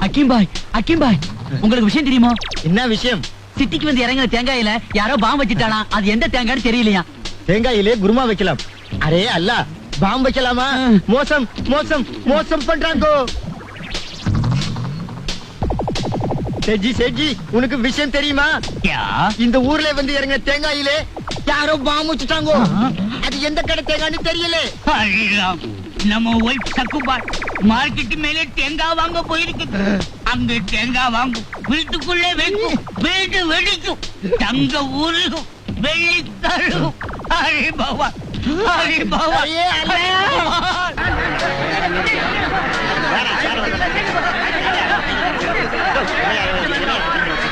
அக்கீம் பாய் உங்களுக்கு விஷயம் தெரியுமா? என்ன விஷயம்? சிட்டிக்கு வந்து இறங்குற தேங்காயில யாரோ பாம்பு வச்சுட்டானா? அது எந்த தேங்காய்னு தெரியலையா? தேங்காயிலே குருமா வைக்கலாம். அரே அல்ல, பாம்பு வைக்கலாமா? மோசம் மோசம் மோசம் பண்றாங்கோ. சேஜி சேஜி, உனக்கு விஷயம் தெரியுமா? இந்த ஊர்ல வந்து இறங்குற தேங்காயிலே யாரோ பாம்பு வச்சுட்டாங்கோ. அது எந்த கடை தேங்காய்னு தெரியல. நம்ம ஒய்ஃப் சக்குபாய் மார்க்கெட் மேலே தேங்காய் வாங்க போயிருக்கு. அங்க தேங்காய் வாங்கும், வீட்டுக்குள்ளே வைக்கும், வீடு வெடிக்கும், தங்க ஊருக்கும், வெள்ளி தரும். ஹரி பகவான், ஹரி பகவான்.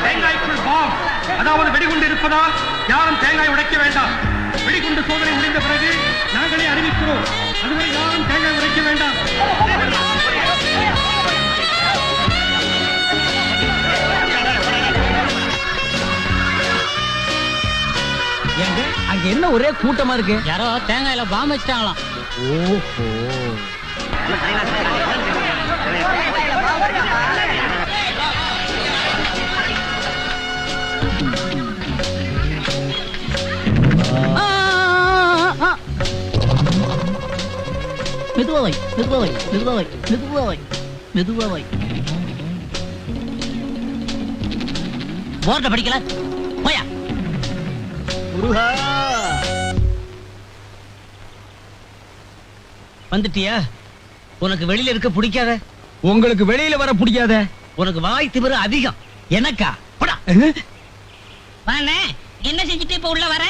தேங்காய்க்குள் பாம், அதாவது வெடிகுண்டு இருப்பதால் யாரும் தேங்காய் உடைக்க வேண்டாம். வெடிகுண்டு சோதனை முடிந்த பிறகு நாங்களே அறிவிக்கிறோம். அதுவரை யாரும் தேங்காய் உடைக்க வேண்டாம். ஏங்க அங்க என்ன ஒரே கூட்டமா இருக்கு? யாரோ தேங்காயில பாம்பு வச்சிட்டாங்களாம். ஓஹோ. மெதுவாய் மெதுவாய் மெதுவாய் மெதுவாய் மெதுவாய். போர்ட படிக்கல போயா. முருகா, வந்துட்டியா? உனக்கு வெளியில இருக்க பிடிக்காத? உங்களுக்கு வெளியில வர பிடிக்காத? உனக்கு வாய் திமிரு அதிகம். எனக்கா? போடா. வாண்ணே, என்ன செஞ்சுட்டு இப்ப உள்ள வர?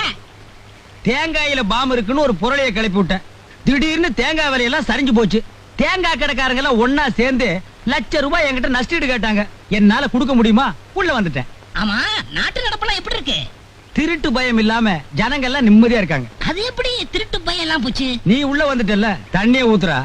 தேங்காயில பாம்பு இருக்குன்னு ஒரு பொருளைய கிளப்பி விட்டேன். திடீர்னு தேங்காய் விலையெல்லாம் சரிஞ்சு போச்சு. தேங்காய் கடைக்காரங்க எல்லாம் ஒன்னா சேர்ந்து ₹1,00,000 என்கிட்ட நஷ்டீடு கேட்டாங்க. என்னால கொடுக்க முடியுமா? உள்ள வந்துட்டேன். ஆமா, நாட்டு நடப்பெல்லாம் எப்படி இருக்கு? திருட்டு பயம் இல்லாம ஜனங்க எல்லாம் நிம்மதியா இருக்காங்க. அது எப்படி திருட்டு பையன் எல்லாம் போச்சு? நீ உள்ள வந்துட்டல்ல, தண்ணிய ஊத்துறா.